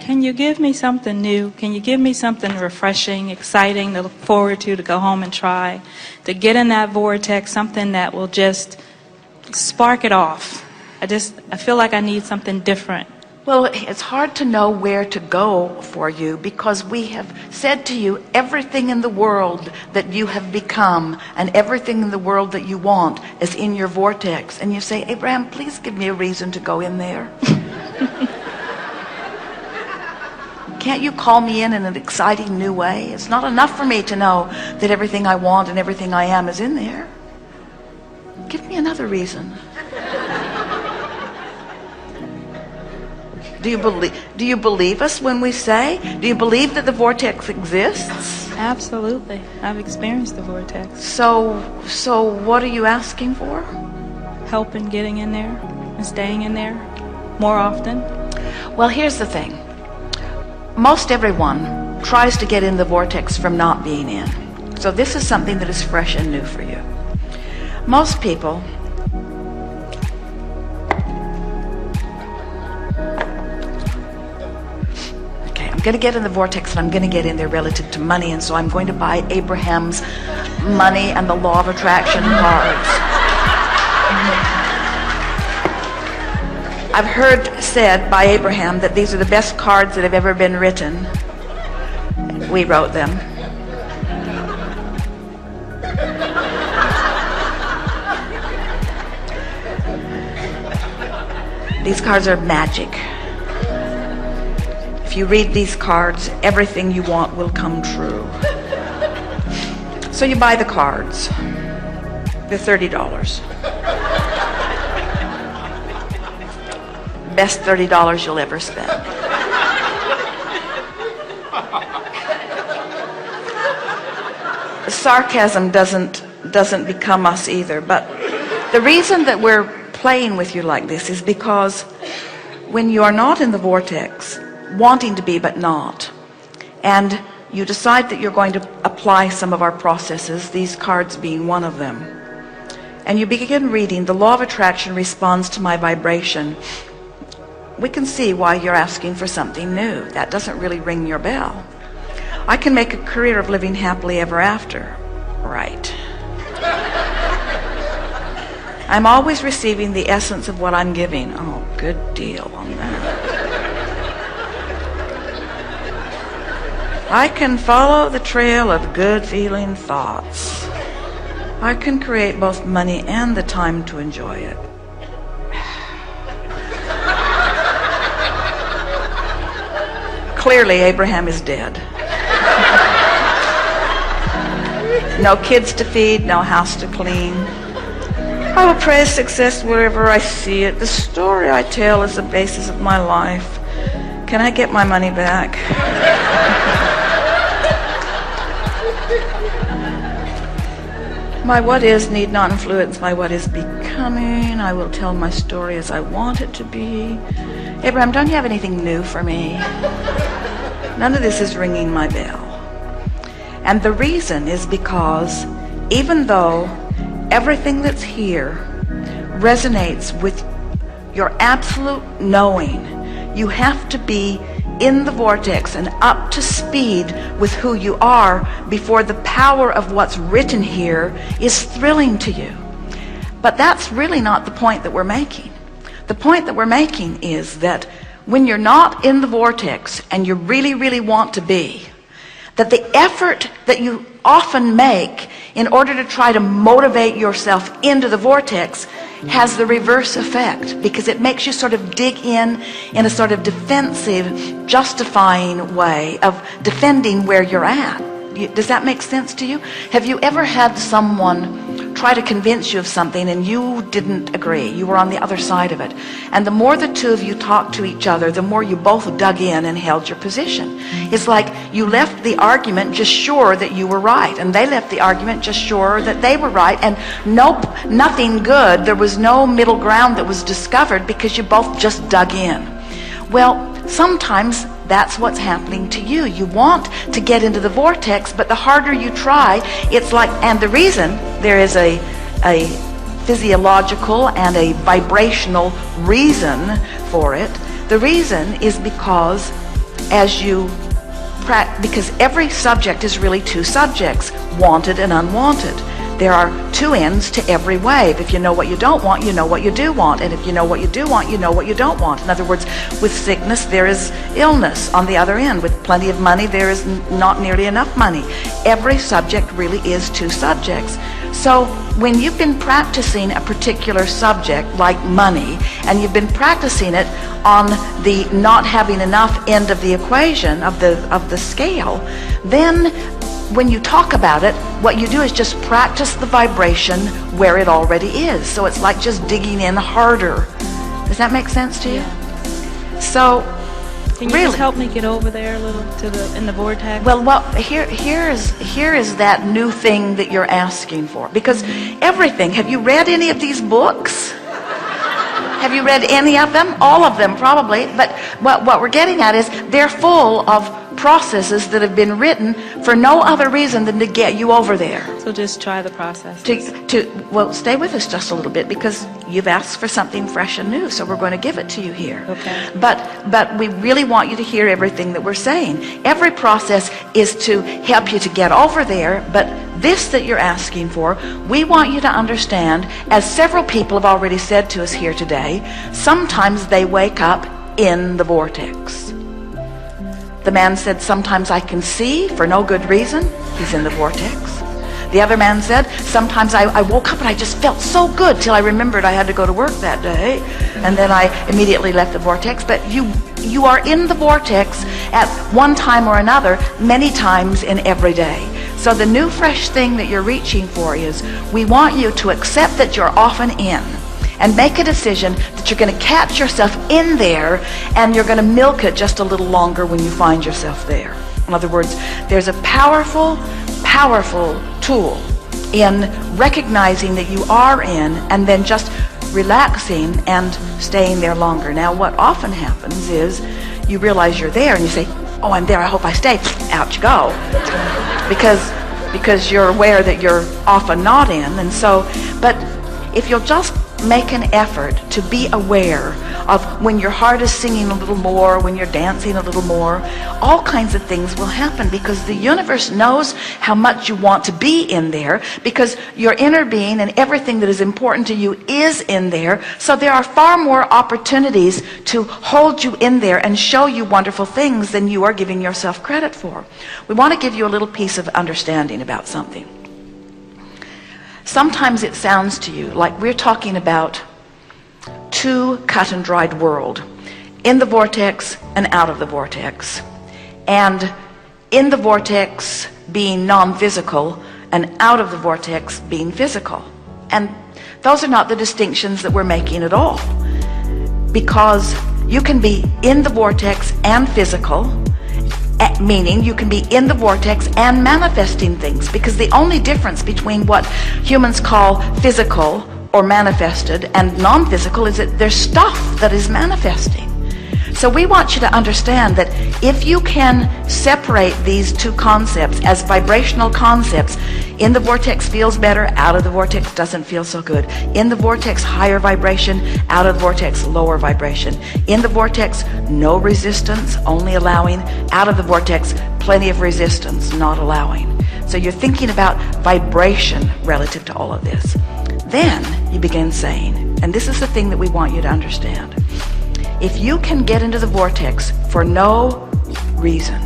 can you give me something new? Can you give me something refreshing, exciting to look forward to go home and try, to get in that vortex, something that will just spark it off. I feel like I need something different. Well, it's hard to know where to go for you because we have said to you everything in the world that you have become and everything in the world that you want is in your vortex. And you say, Abraham, please give me a reason to go in there. Can't you call me in an exciting new way? It's not enough for me to know that everything I want and everything I am is in there. Give me another reason. Do you believe us when we say? Do you believe that the vortex exists? Absolutely. I've experienced the vortex. So what are you asking for? Help in getting in there and staying in there more often. Well, here's the thing. Most everyone tries to get in the vortex from not being in. So this is something that is fresh and new for you. Most people I'm going to get in the vortex and I'm going to get in there relative to money, and so I'm going to buy Abraham's money and the law of attraction cards. I've heard said by Abraham that these are the best cards that have ever been written. We wrote them. These cards are magic. If you read these cards, everything you want will come true. So you buy the cards. They're $30. Best $30 you'll ever spend. Sarcasm doesn't become us either, but the reason that we're playing with you like this is because when you are not in the vortex, wanting to be but not, and you decide that you're going to apply some of our processes, these cards being one of them, and you begin reading, the law of attraction responds to my vibration, we can see why you're asking for something new. That doesn't really ring your bell. I can make a career of living happily ever after. Right. I'm always receiving the essence of what I'm giving. Oh, good deal on that. I can follow the trail of good feeling thoughts. I can create both money and the time to enjoy it. Clearly, Abraham is dead. No kids to feed, no house to clean. I will praise success wherever I see it. The story I tell is the basis of my life. Can I get my money back? My what is need not influence my what is becoming. I will tell my story as I want it to be. Abraham, don't you have anything new for me? None of this is ringing my bell. And the reason is because even though everything that's here resonates with your absolute knowing, you have to be in the vortex and up to speed with who you are before the power of what's written here is thrilling to you. But that's really not the point that we're making. The point that we're making is that when you're not in the vortex and you really, really want to be, that the effort that you often make in order to try to motivate yourself into the vortex has the reverse effect, because it makes you sort of dig in a sort of defensive, justifying way of defending where you're at. Does that make sense to you? Have you ever had someone try to convince you of something and you didn't agree? You were on the other side of it. And the more the two of you talked to each other, the more you both dug in and held your position. It's like you left the argument just sure that you were right, and they left the argument just sure that they were right, and nope, nothing good. There was no middle ground that was discovered because you both just dug in. Well, sometimes that's what's happening to you. You want to get into the vortex, but the harder you try, it's like, and the reason there is a physiological and a vibrational reason for it, the reason is because as you because every subject is really two subjects, wanted and unwanted. There are two ends to every wave. If you know what you don't want, you know what you do want. And if you know what you do want, you know what you don't want. In other words, with sickness, there is illness on the other end. With plenty of money, there is not nearly enough money. Every subject really is two subjects. So when you've been practicing a particular subject like money, and you've been practicing it on the not having enough end of the equation, of the scale, then when you talk about it, what you do is just practice the vibration where it already is. So it's like just digging in harder. Does that make sense to you? Yeah. So can you really just help me get over there a little in the vortex? Well, here is that new thing that you're asking for. Because everything, have you read any of these books? Have you read any of them? All of them, probably. But what we're getting at is they're full of processes that have been written for no other reason than to get you over there. So just try the process. Well, stay with us just a little bit, because you've asked for something fresh and new, so we're going to give it to you here. Okay. But we really want you to hear everything that we're saying. Every process is to help you to get over there, but this that you're asking for, we want you to understand, as several people have already said to us here today, sometimes they wake up in the vortex. The man said, sometimes I can see for no good reason. He's in the vortex. The other man said, sometimes I woke up and I just felt so good till I remembered I had to go to work that day, and then I immediately left the vortex. But you are in the vortex at one time or another, many times in every day. So the new fresh thing that you're reaching for is, we want you to accept that you're often in, and make a decision that you're going to catch yourself in there, and you're going to milk it just a little longer when you find yourself there. In other words, there's a powerful tool in recognizing that you are in, and then just relaxing and staying there longer. Now, what often happens is you realize you're there and you say, oh, I'm there, I hope I stay. Out you go. Because you're aware that you're often not in. And so, but if you'll just make an effort to be aware of when your heart is singing a little more, when you're dancing a little more, all kinds of things will happen, because the universe knows how much you want to be in there, because your inner being and everything that is important to you is in there. So there are far more opportunities to hold you in there and show you wonderful things than you are giving yourself credit for. We want to give you a little piece of understanding about something. Sometimes it sounds to you like we're talking about two cut and dried world, in the vortex and out of the vortex, and in the vortex being non-physical and out of the vortex being physical. And those are not the distinctions that we're making at all, because you can be in the vortex and physical, meaning you can be in the vortex and manifesting things, because the only difference between what humans call physical or manifested and non-physical is that there's stuff that is manifesting. So we want you to understand that if you can separate these two concepts as vibrational concepts, in the vortex feels better, out of the vortex doesn't feel so good. In the vortex, higher vibration, out of the vortex, lower vibration. In the vortex, no resistance, only allowing. Out of the vortex, plenty of resistance, not allowing. So you're thinking about vibration relative to all of this. Then you begin saying, and this is the thing that we want you to understand, if you can get into the vortex for no reason,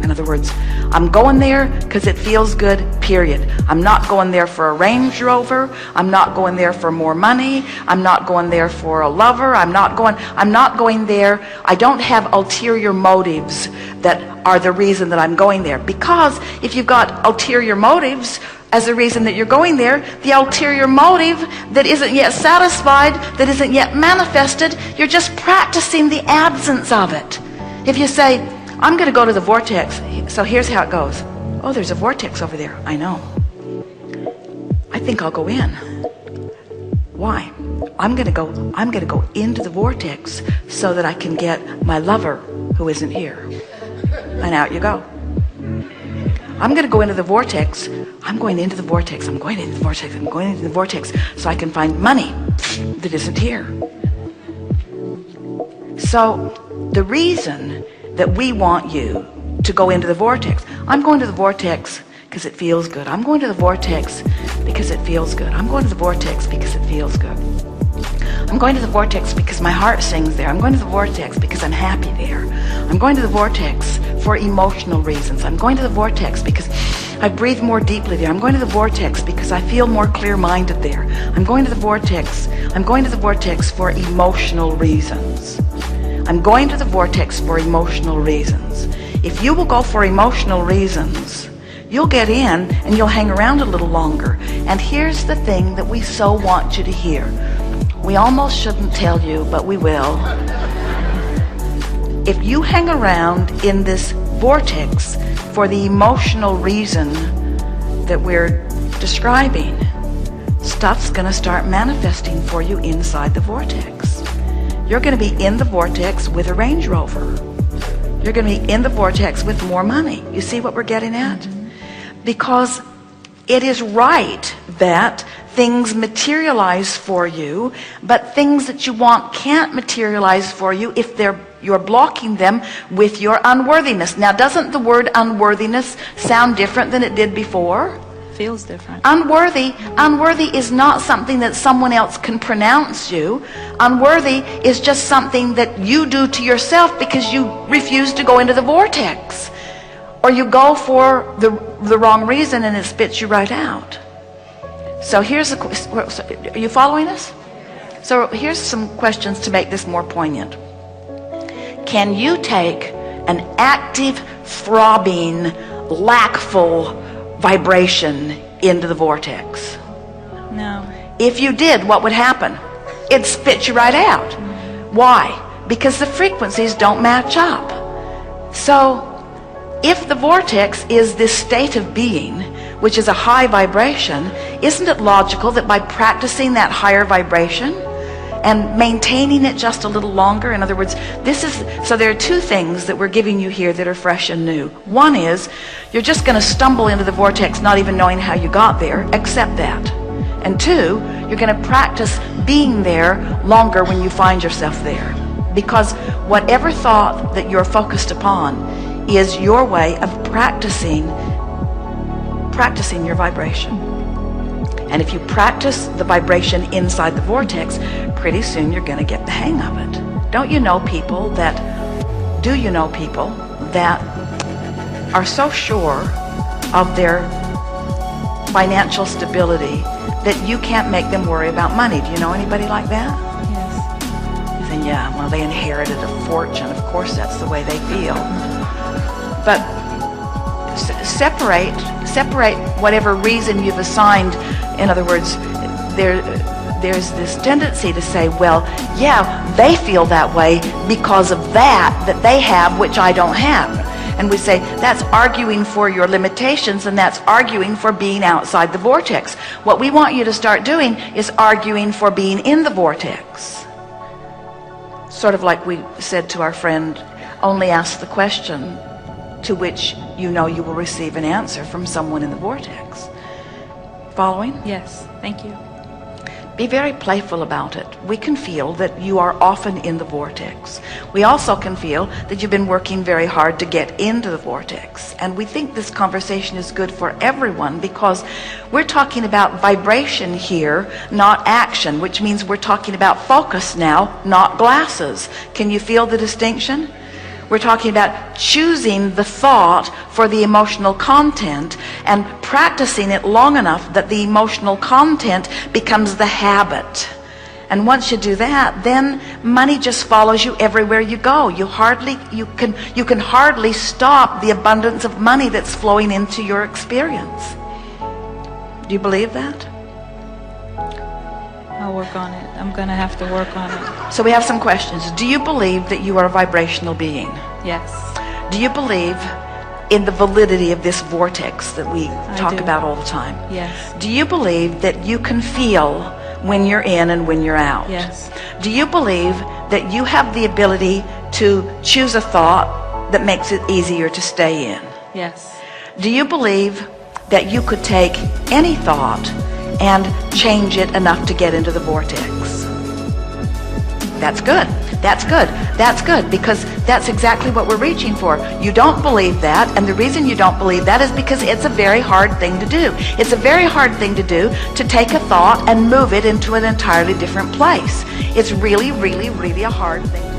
in other words, I'm going there because it feels good, period. I'm not going there for a Range Rover. I'm not going there for more money. I'm not going there for a lover. I'm not going there. I don't have ulterior motives that are the reason that I'm going there. Because if you've got ulterior motives as the reason that you're going there, the ulterior motive that isn't yet satisfied, that isn't yet manifested, you're just practicing the absence of it. If you say, I'm going to go to the vortex, so here's how it goes. Oh, there's a vortex over there. I know. I think I'll go in. Why? I'm going to go into the vortex so that I can get my lover who isn't here. And out you go. I'm going to go into the vortex. I'm going into the vortex. I'm going into the vortex. I'm going into the vortex so I can find money that isn't here. So the reason that we want you to go into the vortex. I'm going to the vortex because it feels good. I'm going to the vortex because it feels good. I'm going to the vortex because it feels good. I'm going to the vortex because my heart sings there. I'm going to the vortex because I'm happy there. I'm going to the vortex for emotional reasons. I'm going to the vortex because I breathe more deeply there. I'm going to the vortex because I feel more clear-minded there. I'm going to the vortex. I'm going to the vortex for emotional reasons. I'm going to the vortex for emotional reasons. If you will go for emotional reasons, you'll get in and you'll hang around a little longer. And here's the thing that we so want you to hear. We almost shouldn't tell you, but we will. If you hang around in this vortex for the emotional reason that we're describing, stuff's going to start manifesting for you inside the vortex. You're going to be in the vortex with a Range Rover. You're going to be in the vortex with more money. You see what we're getting at? Because it is right that things materialize for you, but things that you want can't materialize for you if you're blocking them with your unworthiness. Now, doesn't the word unworthiness sound different than it did before? Feels different. Unworthy is not something that someone else can pronounce you. Unworthy is just something that you do to yourself because you refuse to go into the vortex. Or you go for the wrong reason and it spits you right out. So here's are you following us? So here's some questions to make this more poignant. Can you take an active, throbbing, lackful vibration into the vortex? No. If you did, what would happen? It'd spit you right out. Why? Because the frequencies don't match up. So if the vortex is this state of being, which is a high vibration, isn't it logical that by practicing that higher vibration and maintaining it just a little longer, in other words, so there are two things that we're giving you here that are fresh and new. One is, you're just going to stumble into the vortex not even knowing how you got there. Accept that. And two, you're going to practice being there longer when you find yourself there. Because whatever thought that you're focused upon is your way of practicing your vibration. And if you practice the vibration inside the vortex, pretty soon you're going to get the hang of it. Do you know people that are so sure of their financial stability that you can't make them worry about money? Do you know anybody like that? Yes. You think, yeah, well, they inherited a fortune. Of course, that's the way they feel. But separate whatever reason you've assigned. In other words, there's this tendency to say, well, yeah, they feel that way because of that they have, which I don't have. And we say, that's arguing for your limitations, and that's arguing for being outside the vortex. What we want you to start doing is arguing for being in the vortex. Sort of like we said to our friend, only ask the question to which you know you will receive an answer from someone in the vortex. Following? Yes. Thank you. Be very playful about it. We can feel that you are often in the vortex. We also can feel that you've been working very hard to get into the vortex. And we think this conversation is good for everyone because we're talking about vibration here, not action, which means we're talking about focus now, not glasses. Can you feel the distinction? We're talking about choosing the thought for the emotional content and practicing it long enough that the emotional content becomes the habit. And once you do that, then money just follows you everywhere you go. You can hardly stop the abundance of money that's flowing into your experience. Do you believe that? I'll work on it. I'm going to have to work on it. So we have some questions. Do you believe that you are a vibrational being? Yes. Do you believe in the validity of this vortex that we talk about all the time? Yes. Do you believe that you can feel when you're in and when you're out? Yes. Do you believe that you have the ability to choose a thought that makes it easier to stay in? Yes. Do you believe that you could take any thought and change it enough to get into the vortex? That's good. That's good. That's good, because that's exactly what we're reaching for. You don't believe that, and the reason you don't believe that is because it's a very hard thing to do. It's a very hard thing to do, to take a thought and move it into an entirely different place. It's really, really, really a hard thing to do.